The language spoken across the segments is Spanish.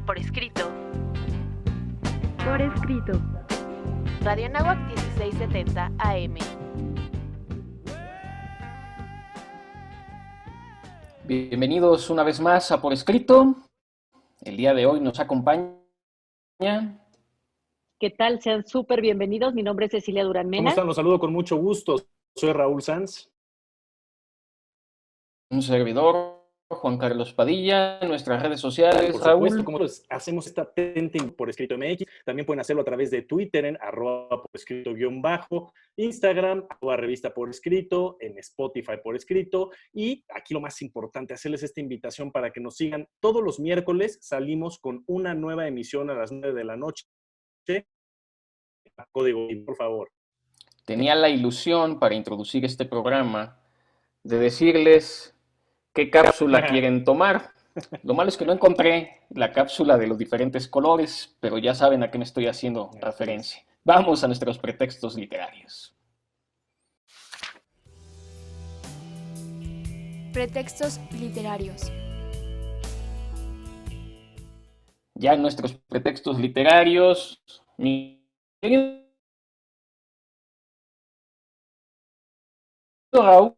por escrito. Por escrito. Radio Anáhuac 1670 AM. Bienvenidos una vez más a Por Escrito. El día de hoy nos acompaña... ¿Qué tal? Sean súper bienvenidos. Mi nombre es Cecilia Durán Mena. ¿Cómo están? Los saludo con mucho gusto. Soy Raúl Sanz. Un servidor, Juan Carlos Padilla, en nuestras redes sociales. Por Raúl. supuesto, como hacemos esta atente por escrito MX, también pueden hacerlo a través de Twitter en @por_escrito_, Instagram, @revista por escrito, en Spotify por escrito. Y aquí lo más importante, hacerles esta invitación para que nos sigan. Todos los miércoles salimos con una nueva emisión a las 9 de la noche. Código, por favor. Tenía la ilusión para introducir este programa de decirles qué cápsula quieren tomar. Lo malo es que no encontré la cápsula de los diferentes colores, pero ya saben a qué me estoy haciendo referencia. Vamos a nuestros pretextos literarios. Pretextos literarios. Ya en nuestros pretextos literarios, mi querido Raúl.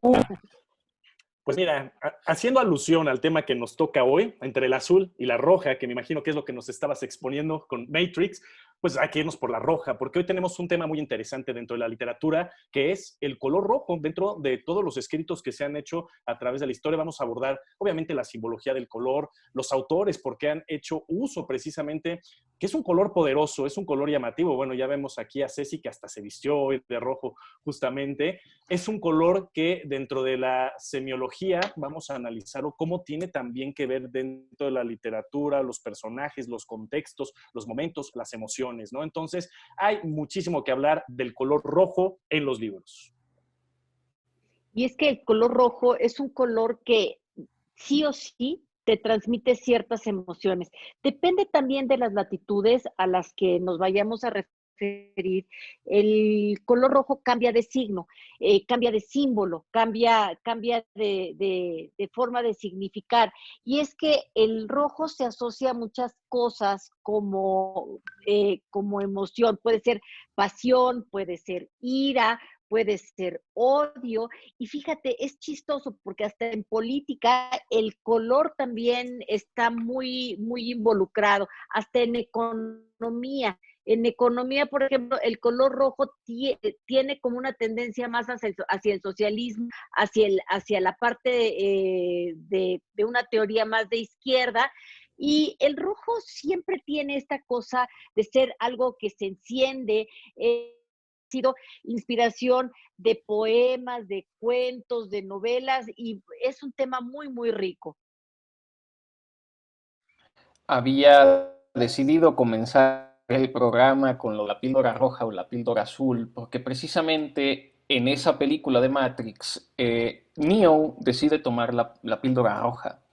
Pues mira, haciendo alusión al tema que nos toca hoy, entre el azul y la roja, que me imagino que es lo que nos estabas exponiendo con Matrix, pues hay que irnos por la roja, porque hoy tenemos un tema muy interesante dentro de la literatura, que es el color rojo. Dentro de todos los escritos que se han hecho a través de la historia, vamos a abordar, obviamente, la simbología del color, los autores, porque han hecho uso precisamente, que es un color poderoso, es un color llamativo. Bueno, ya vemos aquí a Ceci, que hasta se vistió hoy de rojo, justamente. Es un color que dentro de la semiología vamos a analizarlo, cómo tiene también que ver dentro de la literatura, los personajes, los contextos, los momentos, las emociones, ¿no? Entonces, hay muchísimo que hablar del color rojo en los libros. Y es que el color rojo es un color que sí o sí te transmite ciertas emociones. Depende también de las latitudes a las que nos vayamos a referir. El color rojo cambia de signo, cambia de símbolo, cambia de forma de significar. Y es que el rojo se asocia a muchas cosas como emoción. Puede ser pasión, puede ser ira, puede ser odio. Y fíjate, es chistoso porque hasta en política el color también está muy, muy involucrado, hasta en economía. En economía, por ejemplo, el color rojo tiene como una tendencia más hacia el socialismo, hacia la parte de una teoría más de izquierda. Y el rojo siempre tiene esta cosa de ser algo que se enciende, sido inspiración de poemas, de cuentos, de novelas, y es un tema muy, muy rico. Había decidido comenzar el programa con la píldora roja o la píldora azul, porque precisamente en esa película de Matrix, Neo decide tomar la píldora roja.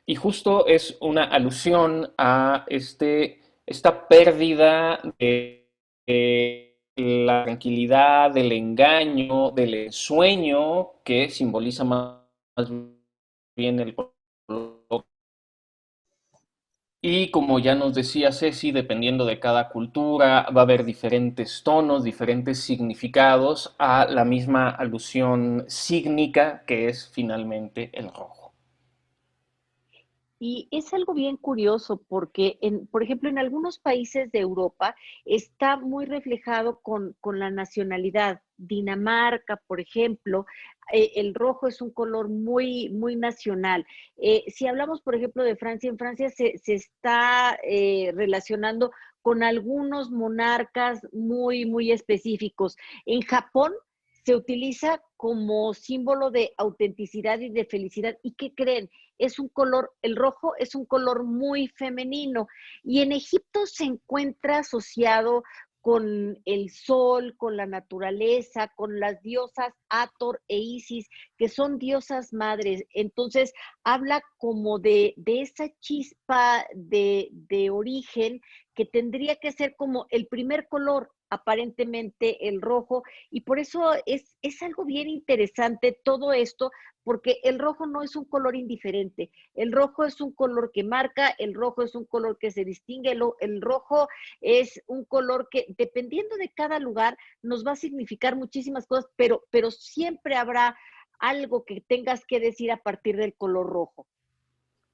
Y justo es una alusión a esta pérdida de la tranquilidad, del engaño, del ensueño que simboliza más bien el color. Y como ya nos decía Ceci, dependiendo de cada cultura, va a haber diferentes tonos, diferentes significados a la misma alusión sígnica que es finalmente el rojo. Y es algo bien curioso porque, por ejemplo, en algunos países de Europa está muy reflejado con la nacionalidad. Dinamarca, por ejemplo, el rojo es un color muy, muy nacional. Si hablamos, por ejemplo, de Francia, en Francia se está relacionando con algunos monarcas muy, muy específicos. En Japón se utiliza como símbolo de autenticidad y de felicidad. ¿Y qué creen? Es un color, el rojo es un color muy femenino, y en Egipto se encuentra asociado con el sol, con la naturaleza, con las diosas Hathor e Isis, que son diosas madres. Entonces, habla como de esa chispa de origen que tendría que ser como el primer color, aparentemente el rojo, y por eso es algo bien interesante todo esto, porque el rojo no es un color indiferente, el rojo es un color que marca, el rojo es un color que se distingue, el rojo es un color que, dependiendo de cada lugar, nos va a significar muchísimas cosas, pero siempre habrá algo que tengas que decir a partir del color rojo.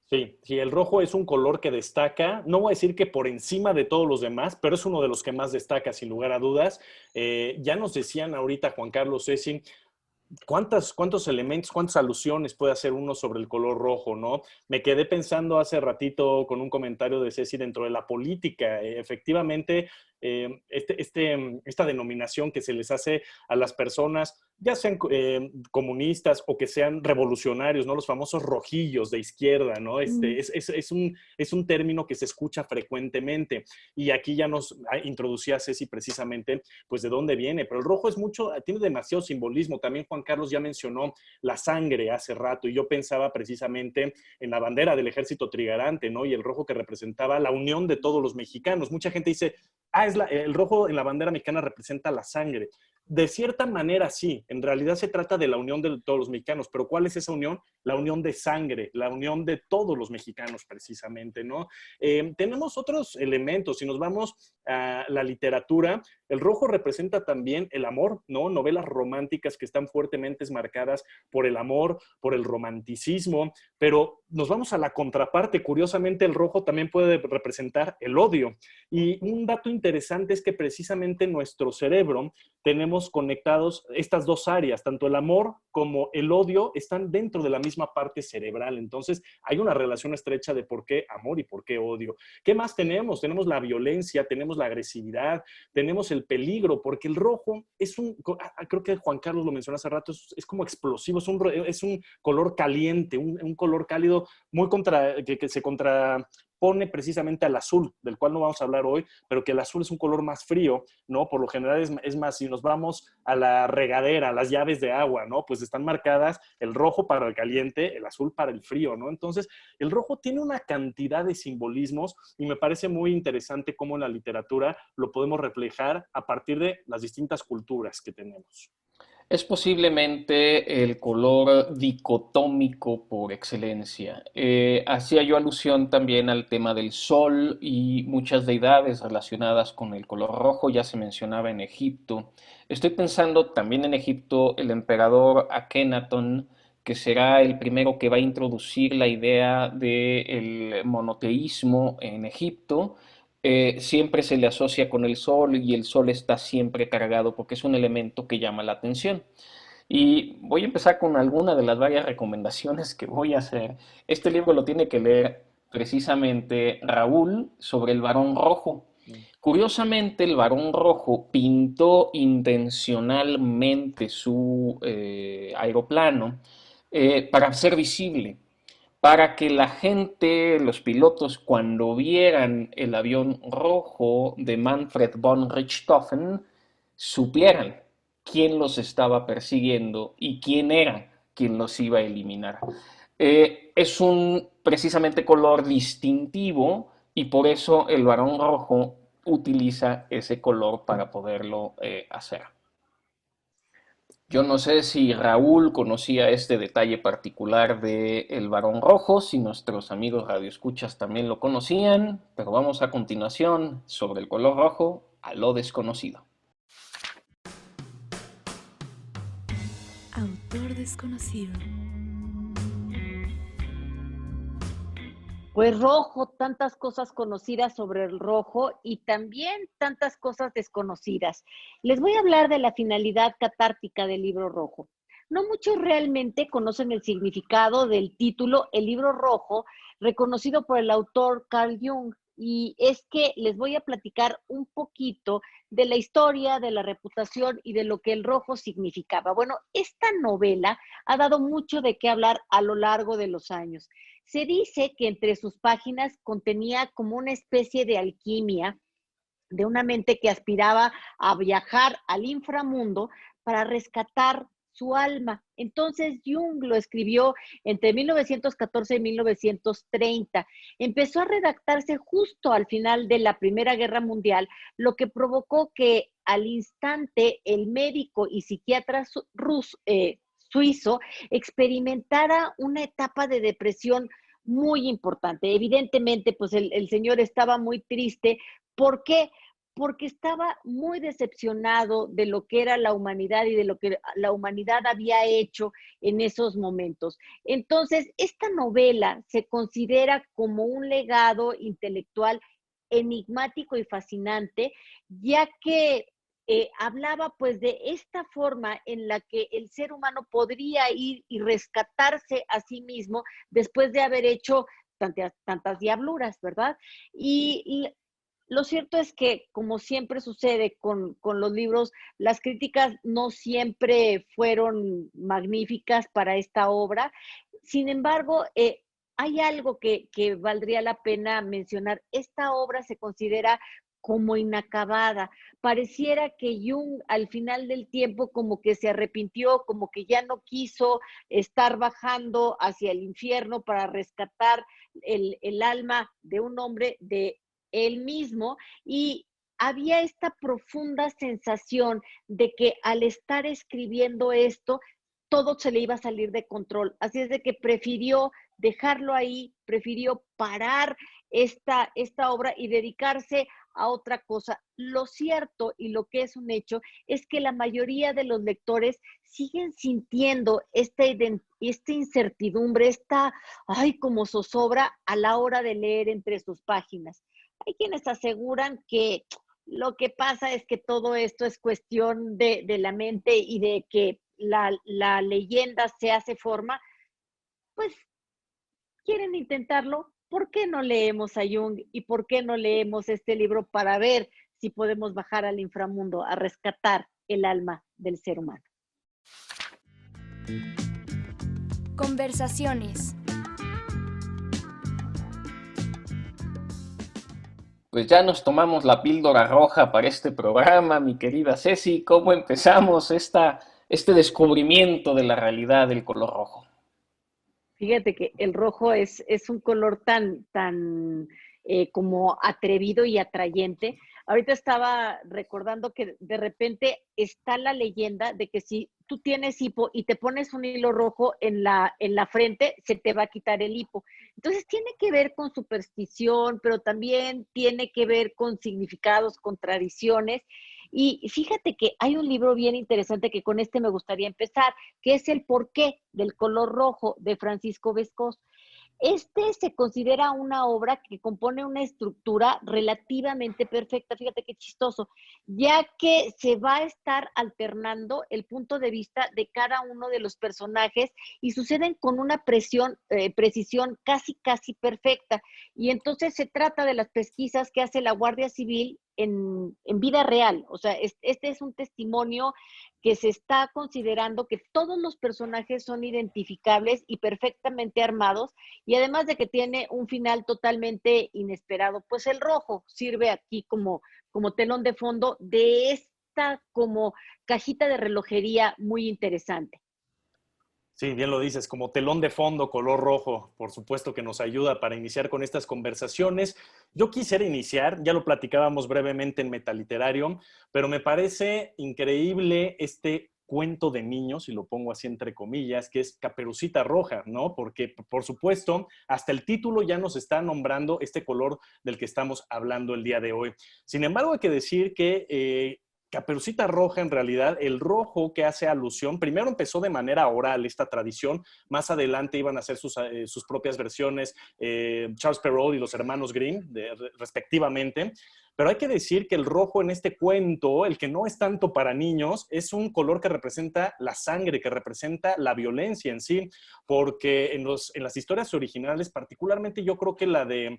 Sí, sí, el rojo es un color que destaca, no voy a decir que por encima de todos los demás, pero es uno de los que más destaca sin lugar a dudas. Ya nos decían ahorita Juan Carlos, Ceci, ¿cuántos elementos, cuántas alusiones puede hacer uno sobre el color rojo, no? Me quedé pensando hace ratito con un comentario de Ceci dentro de la política. Efectivamente, esta denominación que se les hace a las personas, ya sean comunistas o que sean revolucionarios, ¿no? Los famosos rojillos de izquierda, ¿no? Es un término que se escucha frecuentemente. Y aquí ya nos introducía Ceci precisamente, pues, de dónde viene. Pero el rojo tiene demasiado simbolismo. También Juan Carlos ya mencionó la sangre hace rato, y yo pensaba precisamente en la bandera del ejército trigarante, ¿no? Y el rojo que representaba la unión de todos los mexicanos. Mucha gente dice, el rojo en la bandera mexicana representa la sangre. De cierta manera, sí, en realidad se trata de la unión de todos los mexicanos, pero ¿cuál es esa unión? La unión de sangre, la unión de todos los mexicanos precisamente, ¿no? Tenemos otros elementos, si nos vamos a la literatura, el rojo representa también el amor, ¿no? Novelas románticas que están fuertemente marcadas por el amor, por el romanticismo, pero nos vamos a la contraparte. Curiosamente, el rojo también puede representar el odio. Y un dato interesante es que precisamente en nuestro cerebro tenemos conectados estas dos áreas, tanto el amor como el odio están dentro de la misma parte cerebral. Entonces, hay una relación estrecha de por qué amor y por qué odio. ¿Qué más tenemos? Tenemos la violencia, tenemos la agresividad, tenemos el peligro, porque el rojo creo que Juan Carlos lo mencionó hace rato, es como explosivo, es un color caliente, un color cálido muy que se contrapone precisamente al azul, del cual no vamos a hablar hoy, pero que el azul es un color más frío, ¿no? Por lo general es más, si nos vamos a la regadera, a las llaves de agua, ¿no? Pues están marcadas el rojo para el caliente, el azul para el frío, ¿no? Entonces, el rojo tiene una cantidad de simbolismos y me parece muy interesante cómo en la literatura lo podemos reflejar a partir de las distintas culturas que tenemos. Es posiblemente el color dicotómico por excelencia. Hacía yo alusión también al tema del sol y muchas deidades relacionadas con el color rojo, ya se mencionaba en Egipto. Estoy pensando también en Egipto, el emperador Akenatón, que será el primero que va a introducir la idea del monoteísmo en Egipto. Siempre se le asocia con el sol y el sol está siempre cargado porque es un elemento que llama la atención. Y voy a empezar con alguna de las varias recomendaciones que voy a hacer. Este libro lo tiene que leer precisamente Raúl sobre el varón rojo. Curiosamente, el varón rojo pintó intencionalmente su aeroplano para ser visible, para que la gente, los pilotos, cuando vieran el avión rojo de Manfred von Richthofen, supieran quién los estaba persiguiendo y quién era quien los iba a eliminar. Es un precisamente color distintivo y por eso el varón rojo utiliza ese color para poderlo hacer. Yo no sé si Raúl conocía este detalle particular del varón rojo, si nuestros amigos radioescuchas también lo conocían, pero vamos a continuación sobre el color rojo a lo desconocido. Autor desconocido. Pues rojo, tantas cosas conocidas sobre el rojo y también tantas cosas desconocidas. Les voy a hablar de la finalidad catártica del libro rojo. No muchos realmente conocen el significado del título El libro rojo, reconocido por el autor Carl Jung. Y es que les voy a platicar un poquito de la historia, de la reputación y de lo que el rojo significaba. Bueno, esta novela ha dado mucho de qué hablar a lo largo de los años. Se dice que entre sus páginas contenía como una especie de alquimia de una mente que aspiraba a viajar al inframundo para rescatar su alma. Entonces Jung lo escribió entre 1914 y 1930. Empezó a redactarse justo al final de la Primera Guerra Mundial, lo que provocó que al instante el médico y psiquiatra suizo experimentara una etapa de depresión muy importante. Evidentemente, pues el señor estaba muy triste. ¿Por qué? Porque estaba muy decepcionado de lo que era la humanidad y de lo que la humanidad había hecho en esos momentos. Entonces, esta novela se considera como un legado intelectual enigmático y fascinante, ya que hablaba pues de esta forma en la que el ser humano podría ir y rescatarse a sí mismo después de haber hecho tantas diabluras, ¿verdad? Y lo cierto es que, como siempre sucede con los libros, las críticas no siempre fueron magníficas para esta obra. Sin embargo, hay algo que valdría la pena mencionar. Esta obra se considera como inacabada. Pareciera que Jung al final del tiempo como que se arrepintió, como que ya no quiso estar bajando hacia el infierno para rescatar el alma de un hombre, de él mismo, y había esta profunda sensación de que al estar escribiendo esto, todo se le iba a salir de control. Así es de que prefirió dejarlo ahí, prefirió parar esta obra y dedicarse a otra cosa. Lo cierto y lo que es un hecho es que la mayoría de los lectores siguen sintiendo esta incertidumbre, como zozobra a la hora de leer entre sus páginas. Hay quienes aseguran que lo que pasa es que todo esto es cuestión de la mente y de que la leyenda se hace forma. Pues quieren intentarlo. ¿Por qué no leemos a Jung y por qué no leemos este libro para ver si podemos bajar al inframundo a rescatar el alma del ser humano? Conversaciones. Pues ya nos tomamos la píldora roja para este programa, mi querida Ceci. ¿Cómo empezamos este descubrimiento de la realidad del color rojo? Fíjate que el rojo es un color tan como atrevido y atrayente. Ahorita estaba recordando que de repente está la leyenda de que si tú tienes hipo y te pones un hilo rojo en la frente, se te va a quitar el hipo. Entonces tiene que ver con superstición, pero también tiene que ver con significados, con tradiciones. Y fíjate que hay un libro bien interesante que con este me gustaría empezar, que es El porqué del color rojo de Francisco Vescós. Este se considera una obra que compone una estructura relativamente perfecta, fíjate qué chistoso, ya que se va a estar alternando el punto de vista de cada uno de los personajes y suceden con una precisión casi perfecta. Y entonces se trata de las pesquisas que hace la Guardia Civil en vida real. O sea, este es un testimonio que se está considerando que todos los personajes son identificables y perfectamente armados, y además de que tiene un final totalmente inesperado. Pues el rojo sirve aquí como telón de fondo de esta como cajita de relojería muy interesante. Sí, bien lo dices, como telón de fondo, color rojo, por supuesto que nos ayuda para iniciar con estas conversaciones. Yo quisiera iniciar, ya lo platicábamos brevemente en Metaliterario, pero me parece increíble este cuento de niños, y lo pongo así entre comillas, que es Caperucita Roja, ¿no? Porque, por supuesto, hasta el título ya nos está nombrando este color del que estamos hablando el día de hoy. Sin embargo, hay que decir que Caperucita Roja, en realidad, el rojo que hace alusión, primero empezó de manera oral esta tradición, más adelante iban a hacer sus propias versiones Charles Perrault y los hermanos Grimm, respectivamente, pero hay que decir que el rojo en este cuento, el que no es tanto para niños, es un color que representa la sangre, que representa la violencia en sí, porque en las historias originales, particularmente yo creo que la de,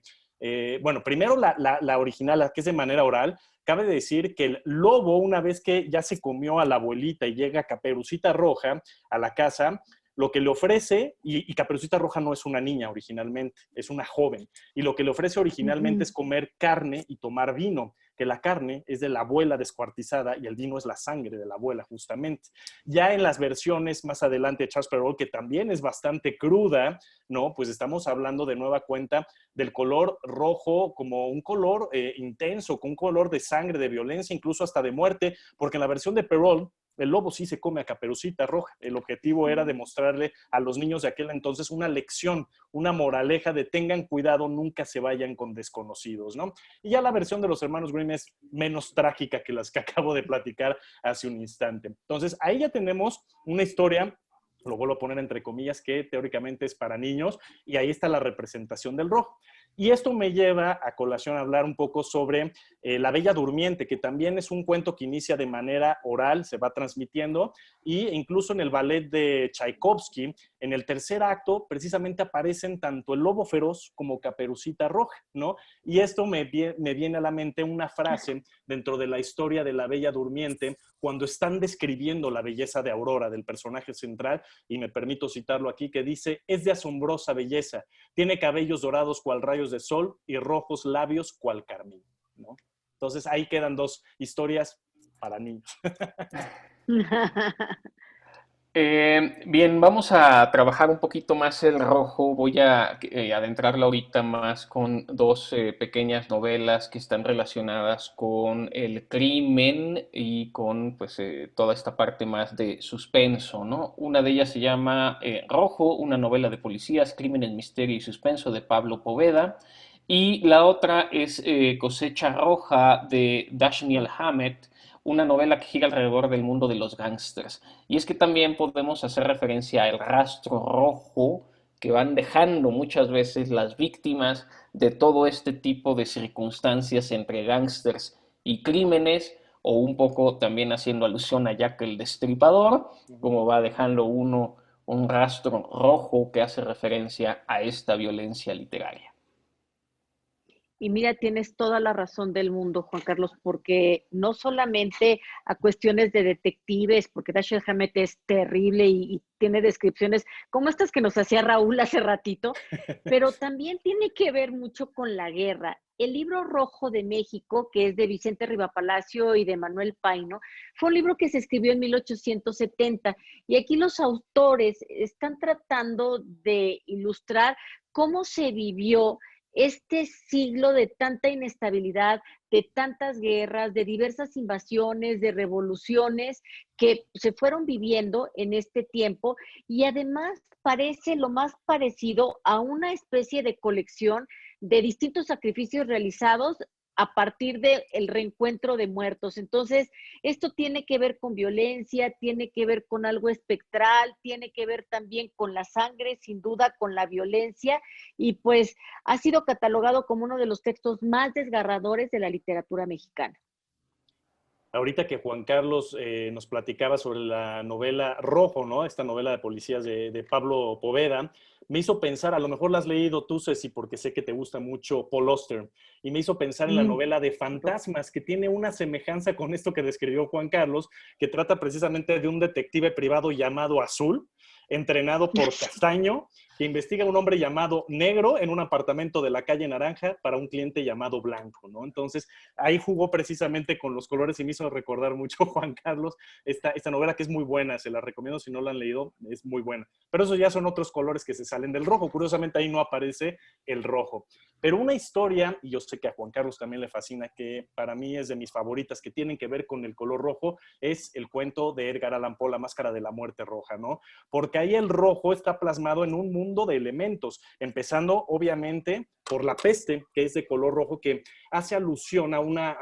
primero la original, la que es de manera oral. Cabe decir que el lobo, una vez que ya se comió a la abuelita y llega Caperucita Roja a la casa, lo que le ofrece, y Caperucita Roja no es una niña originalmente, es una joven, y lo que le ofrece originalmente es comer carne y tomar vino, que la carne es de la abuela descuartizada y el vino es la sangre de la abuela, justamente. Ya en las versiones más adelante de Charles Perrault, que también es bastante cruda, ¿no? Pues estamos hablando de nueva cuenta del color rojo como un color intenso, con un color de sangre, de violencia, incluso hasta de muerte, porque en la versión de Perrault, el lobo sí se come a Caperucita Roja. El objetivo era demostrarle a los niños de aquel entonces una lección, una moraleja de tengan cuidado, nunca se vayan con desconocidos, ¿no? Y ya la versión de los hermanos Grimm es menos trágica que las que acabo de platicar hace un instante. Entonces, ahí ya tenemos una historia, lo vuelvo a poner entre comillas, que teóricamente es para niños, y ahí está la representación del rojo. Y esto me lleva a colación a hablar un poco sobre La Bella Durmiente, que también es un cuento que inicia de manera oral, se va transmitiendo, y incluso en el ballet de Tchaikovsky, en el tercer acto, precisamente aparecen tanto el lobo feroz como Caperucita Roja, ¿no? Y esto me viene a la mente una frase dentro de la historia de La Bella Durmiente, cuando están describiendo la belleza de Aurora, del personaje central, y me permito citarlo aquí, que dice: es de asombrosa belleza, tiene cabellos dorados cual rayos de sol y rojos labios cual carmín, ¿no? Entonces ahí quedan dos historias para niños. Bien, vamos a trabajar un poquito más el rojo. Voy a adentrarla ahorita más con dos pequeñas novelas que están relacionadas con el crimen y con pues, toda esta parte más de suspenso, ¿no? Una de ellas se llama Rojo, una novela de policías, crímenes, misterio y suspenso de Pablo Poveda. Y la otra es Cosecha Roja de Dashiell Hammett, una novela que gira alrededor del mundo de los gángsters. Y es que también podemos hacer referencia al rastro rojo que van dejando muchas veces las víctimas de todo este tipo de circunstancias entre gángsters y crímenes, o un poco también haciendo alusión a Jack el Destripador, como va dejando uno un rastro rojo que hace referencia a esta violencia literaria. Y mira, tienes toda la razón del mundo, Juan Carlos, porque no solamente a cuestiones de detectives, porque Dashiell Hammett es terrible y tiene descripciones como estas que nos hacía Raúl hace ratito, pero también tiene que ver mucho con la guerra. El libro Rojo de México, que es de Vicente Rivapalacio y de Manuel Paino, fue un libro que se escribió en 1870 y aquí los autores están tratando de ilustrar cómo se vivió este siglo de tanta inestabilidad, de tantas guerras, de diversas invasiones, de revoluciones que se fueron viviendo en este tiempo, y además parece lo más parecido a una especie de colección de distintos sacrificios realizados a partir del reencuentro de muertos. Entonces, esto tiene que ver con violencia, tiene que ver con algo espectral, tiene que ver también con la sangre, sin duda, con la violencia, y pues ha sido catalogado como uno de los textos más desgarradores de la literatura mexicana. Ahorita que Juan Carlos nos platicaba sobre la novela Rojo, ¿no? Esta novela de policías de Pablo Poveda, me hizo pensar, a lo mejor la has leído tú, Ceci, porque sé que te gusta mucho Paul Auster, y me hizo pensar en la novela de Fantasmas, que tiene una semejanza con esto que describió Juan Carlos, que trata precisamente de un detective privado llamado Azul, entrenado por Castaño, que investiga a un hombre llamado Negro en un apartamento de la calle Naranja para un cliente llamado Blanco, ¿no? Entonces, ahí jugó precisamente con los colores y me hizo recordar mucho, Juan Carlos, esta novela que es muy buena, se la recomiendo si no la han leído, es muy buena. Pero esos ya son otros colores que se salen del rojo, curiosamente ahí no aparece el rojo. Pero una historia, y yo sé que a Juan Carlos también le fascina, que para mí es de mis favoritas, que tienen que ver con el color rojo, es el cuento de Edgar Allan Poe, La Máscara de la Muerte Roja, ¿no? Porque ahí el rojo está plasmado en un mundo de elementos, empezando obviamente por la peste, que es de color rojo, que hace alusión a una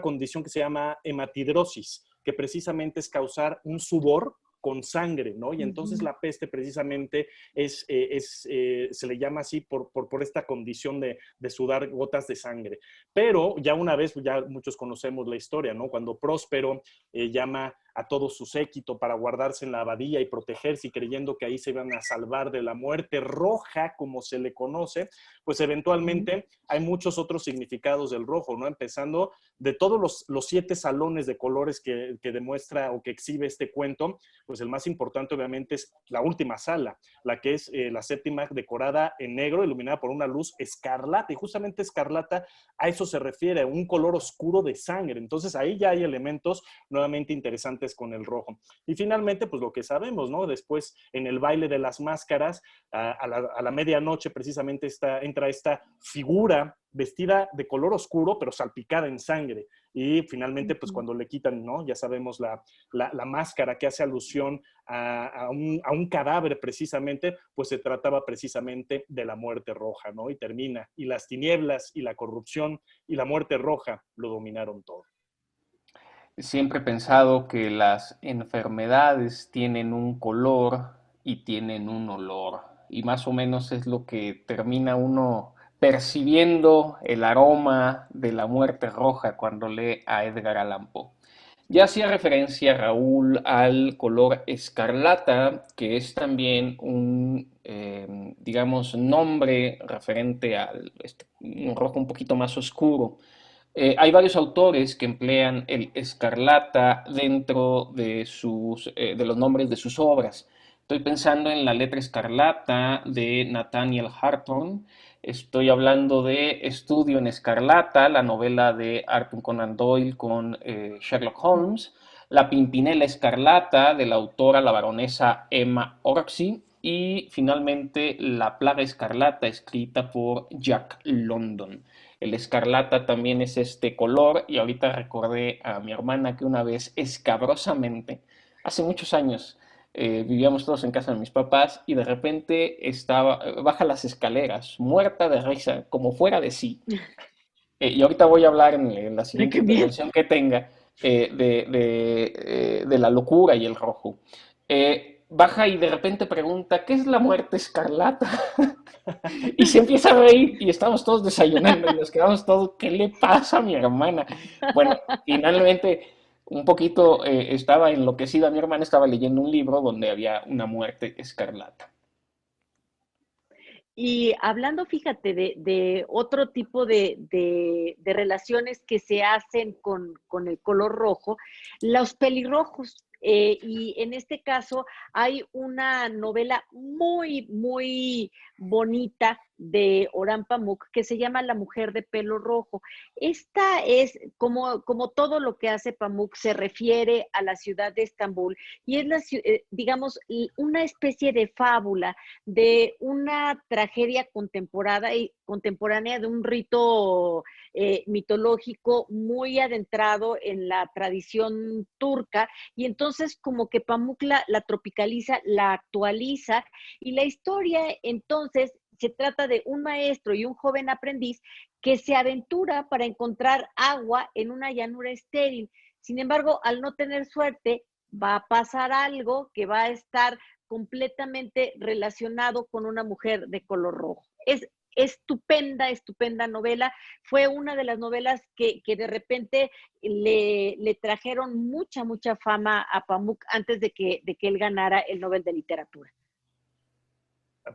condición que se llama hematidrosis, que precisamente es causar un sudor con sangre, ¿no? Y entonces la peste precisamente se le llama así por esta condición de sudar gotas de sangre. Pero ya una vez, ya muchos conocemos la historia, ¿no? Cuando Próspero llama a todo su séquito para guardarse en la abadía y protegerse y creyendo que ahí se iban a salvar de la muerte roja, como se le conoce, pues eventualmente hay muchos otros significados del rojo, ¿no? Empezando de todos los 7 salones de colores que demuestra o que exhibe este cuento, pues el más importante obviamente es la última sala, la que es la séptima, decorada en negro, iluminada por una luz escarlata, y justamente escarlata a eso se refiere, a un color oscuro de sangre. Entonces ahí ya hay elementos nuevamente interesantes con el rojo. Y finalmente, pues lo que sabemos, ¿no? Después en el baile de las máscaras, a la medianoche precisamente entra esta figura vestida de color oscuro, pero salpicada en sangre. Y finalmente, pues cuando le quitan, ¿no? Ya sabemos la máscara que hace alusión a un cadáver precisamente, pues se trataba precisamente de la muerte roja, ¿no? Y termina. Y las tinieblas y la corrupción y la muerte roja lo dominaron todo. Siempre he pensado que las enfermedades tienen un color y tienen un olor. Y más o menos es lo que termina uno percibiendo el aroma de la muerte roja cuando lee a Edgar Allan Poe. Ya hacía referencia Raúl al color escarlata, que es también un, digamos, nombre referente al un rojo un poquito más oscuro. Hay varios autores que emplean el escarlata dentro de los nombres de sus obras. Estoy pensando en La letra escarlata de Nathaniel Hawthorne. Estoy hablando de Estudio en Escarlata, la novela de Arthur Conan Doyle con Sherlock Holmes. La Pimpinela Escarlata de la autora, la baronesa Emma Orczy. Y finalmente La Plaga Escarlata, escrita por Jack London. El escarlata también es este color, y ahorita recordé a mi hermana que una vez escabrosamente, hace muchos años, vivíamos todos en casa de mis papás y de repente baja las escaleras, muerta de risa, como fuera de sí. Y ahorita voy a hablar en la siguiente intervención que tenga de la locura y el rojo. Baja y de repente pregunta, ¿qué es la muerte escarlata? Y se empieza a reír y estamos todos desayunando y nos quedamos todos, ¿qué le pasa a mi hermana? Bueno, finalmente un poquito estaba enloquecida mi hermana, estaba leyendo un libro donde había una muerte escarlata. Y hablando, fíjate, de otro tipo de relaciones que se hacen con el color rojo, los pelirrojos. Y en este caso hay una novela muy, muy bonita de Orhan Pamuk que se llama La mujer de pelo rojo. Esta es, como todo lo que hace Pamuk, se refiere a la ciudad de Estambul y es, digamos, una especie de fábula de una tragedia contemporánea de un rito mitológico muy adentrado en la tradición turca, y entonces como que Pamuk la tropicaliza, la actualiza, y la historia entonces se trata de un maestro y un joven aprendiz que se aventura para encontrar agua en una llanura estéril. Sin embargo, al no tener suerte, va a pasar algo que va a estar completamente relacionado con una mujer de color rojo. Es estupenda, estupenda novela. Fue una de las novelas que de repente le trajeron mucha, mucha fama a Pamuk antes de que él ganara el Nobel de Literatura.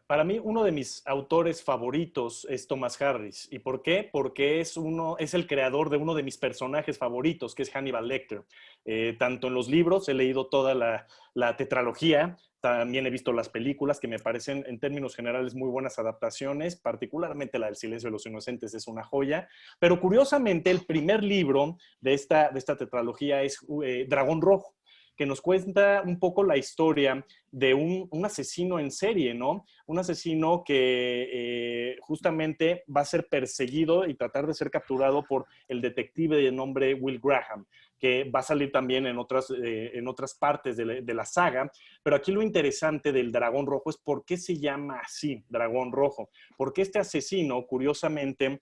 Para mí, uno de mis autores favoritos es Thomas Harris. ¿Y por qué? Porque es el creador de uno de mis personajes favoritos, que es Hannibal Lecter. Tanto en los libros, he leído toda la tetralogía, también he visto las películas, que me parecen en términos generales muy buenas adaptaciones, particularmente la del Silencio de los Inocentes es una joya. Pero curiosamente, el primer libro de esta tetralogía es Dragón Rojo, que nos cuenta un poco la historia de un asesino en serie, ¿no? Un asesino que justamente va a ser perseguido y tratar de ser capturado por el detective de nombre Will Graham, que va a salir también en otras partes de la saga. Pero aquí lo interesante del Dragón Rojo es por qué se llama así, Dragón Rojo. Porque este asesino, curiosamente,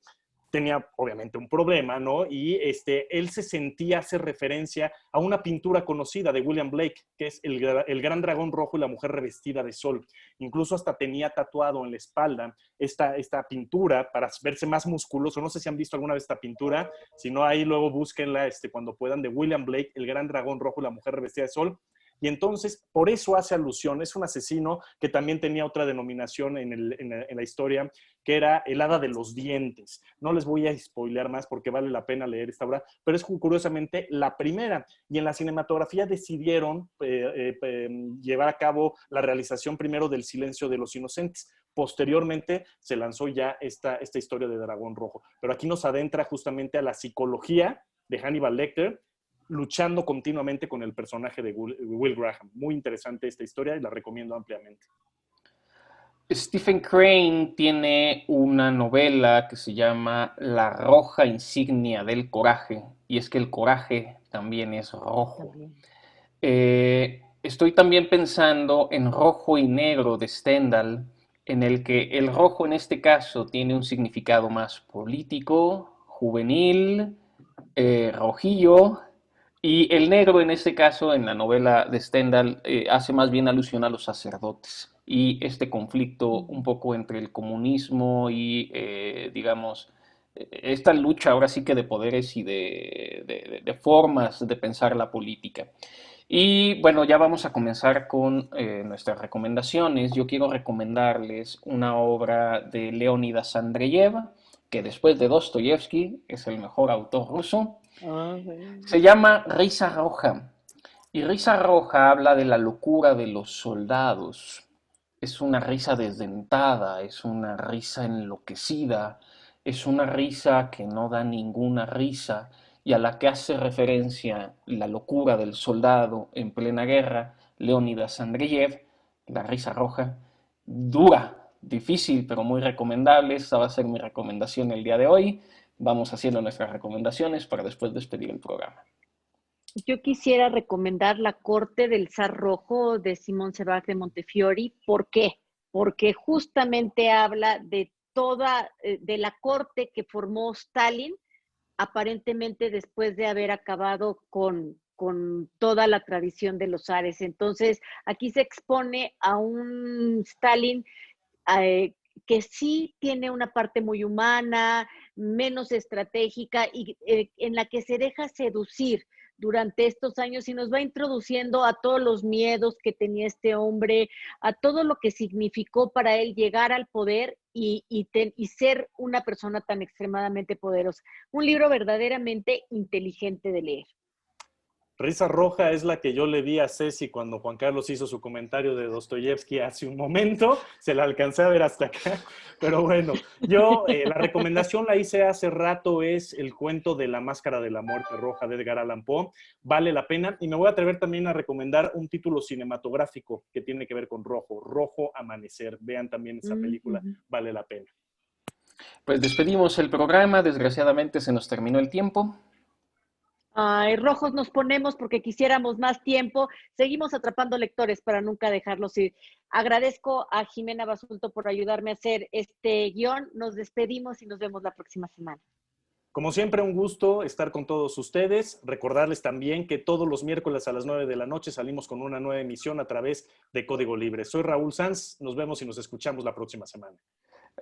tenía obviamente un problema, ¿no? Y él se sentía hacer referencia a una pintura conocida de William Blake, que es el gran dragón rojo y la mujer revestida de sol. Incluso hasta tenía tatuado en la espalda esta pintura para verse más musculoso. No sé si han visto alguna vez esta pintura, si no, ahí luego búsquenla cuando puedan, de William Blake, el gran dragón rojo y la mujer revestida de sol. Y entonces, por eso hace alusión, es un asesino que también tenía otra denominación en la historia, que era el hada de los dientes. No les voy a spoilear más porque vale la pena leer esta obra, pero es curiosamente la primera. Y en la cinematografía decidieron llevar a cabo la realización primero del Silencio de los Inocentes. Posteriormente se lanzó ya esta historia de Dragón Rojo. Pero aquí nos adentra justamente a la psicología de Hannibal Lecter, luchando continuamente con el personaje de Will Graham. Muy interesante esta historia y la recomiendo ampliamente. Stephen Crane tiene una novela que se llama La roja insignia del coraje, y es que el coraje también es rojo. Estoy también pensando en Rojo y Negro de Stendhal, en el que el rojo en este caso tiene un significado más político, juvenil, rojillo, y el negro en este caso, en la novela de Stendhal, hace más bien alusión a los sacerdotes y este conflicto un poco entre el comunismo y, digamos, esta lucha ahora sí que de poderes y de formas de pensar la política. Y bueno, ya vamos a comenzar con nuestras recomendaciones. Yo quiero recomendarles una obra de Leónidas Andreyev, que después de Dostoyevsky es el mejor autor ruso. Se llama Risa Roja. Y Risa Roja habla de la locura de los soldados. Es una risa desdentada, es una risa enloquecida, es una risa que no da ninguna risa y a la que hace referencia la locura del soldado en plena guerra, Leónidas Andreyev, La Risa Roja. Dura, difícil, pero muy recomendable. Esta va a ser mi recomendación el día de hoy. Vamos haciendo nuestras recomendaciones para después despedir el programa. Yo quisiera recomendar La corte del zar rojo de Simón Sebag de Montefiori. ¿Por qué? Porque justamente habla de de la corte que formó Stalin, aparentemente después de haber acabado con toda la tradición de los zares. Entonces, aquí se expone a un Stalin que sí tiene una parte muy humana, menos estratégica y en la que se deja seducir durante estos años y nos va introduciendo a todos los miedos que tenía este hombre, a todo lo que significó para él llegar al poder y ser una persona tan extremadamente poderosa. Un libro verdaderamente inteligente de leer. Risa Roja es la que yo le di a Ceci cuando Juan Carlos hizo su comentario de Dostoyevsky hace un momento. Se la alcancé a ver hasta acá. Pero bueno, yo la recomendación la hice hace rato, es el cuento de La Máscara de la Muerte Roja de Edgar Allan Poe. Vale la pena. Y me voy a atrever también a recomendar un título cinematográfico que tiene que ver con rojo. Rojo Amanecer. Vean también esa película. Vale la pena. Pues despedimos el programa. Desgraciadamente se nos terminó el tiempo. Ay, rojos nos ponemos porque quisiéramos más tiempo. Seguimos atrapando lectores para nunca dejarlos ir. Agradezco a Jimena Basulto por ayudarme a hacer este guión. Nos despedimos y nos vemos la próxima semana. Como siempre, un gusto estar con todos ustedes. Recordarles también que todos los miércoles a las 9 de la noche salimos con una nueva emisión a través de Código Libre. Soy Raúl Sanz. Nos vemos y nos escuchamos la próxima semana.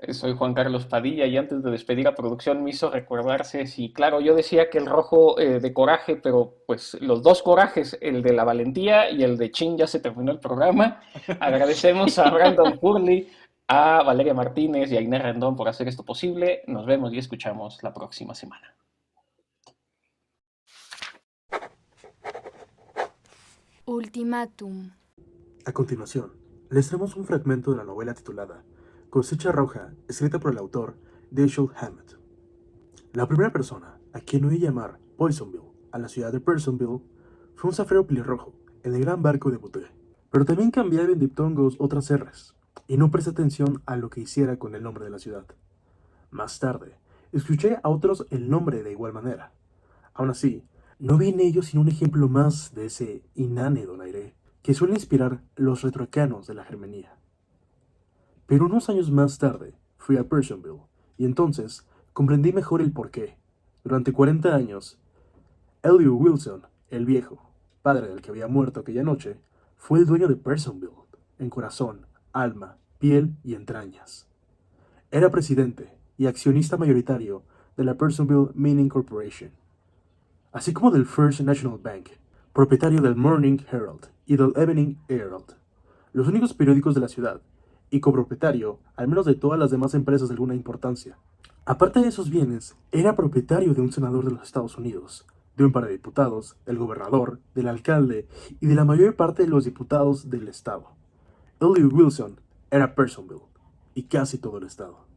Soy Juan Carlos Padilla y antes de despedir a producción me hizo recordarse, sí, claro, yo decía que el rojo de coraje, pero pues los dos corajes, el de la valentía y el de chin, ya se terminó el programa. Agradecemos a Brandon Hurley, a Valeria Martínez y a Inés Rendón por hacer esto posible. Nos vemos y escuchamos la próxima semana. Ultimátum. A continuación, les traemos un fragmento de la novela titulada Cosecha Roja, escrita por el autor Dashiell Hammett. La primera persona a quien oí llamar Poisonville a la ciudad de Personville fue un zafiro pelirrojo en el gran barco de Boutte, pero también cambiaba en diptongos otras R's, y no presté atención a lo que hiciera con el nombre de la ciudad. Más tarde, escuché a otros el nombre de igual manera. Aún así, no vi en ellos sino un ejemplo más de ese inane donaire que suele inspirar los retroacanos de la germanía. Pero unos años más tarde fui a Persianville y entonces comprendí mejor el porqué. Durante 40 años, Elliot Wilson, el viejo, padre del que había muerto aquella noche, fue el dueño de Personville, en corazón, alma, piel y entrañas. Era presidente y accionista mayoritario de la Personville Mining Corporation, así como del First National Bank, propietario del Morning Herald y del Evening Herald, los únicos periódicos de la ciudad, y copropietario, al menos de todas las demás empresas de alguna importancia. Aparte de esos bienes, era propietario de un senador de los Estados Unidos, de un par de diputados, del gobernador, del alcalde y de la mayor parte de los diputados del estado. Elliot Wilson era Personville y casi todo el estado.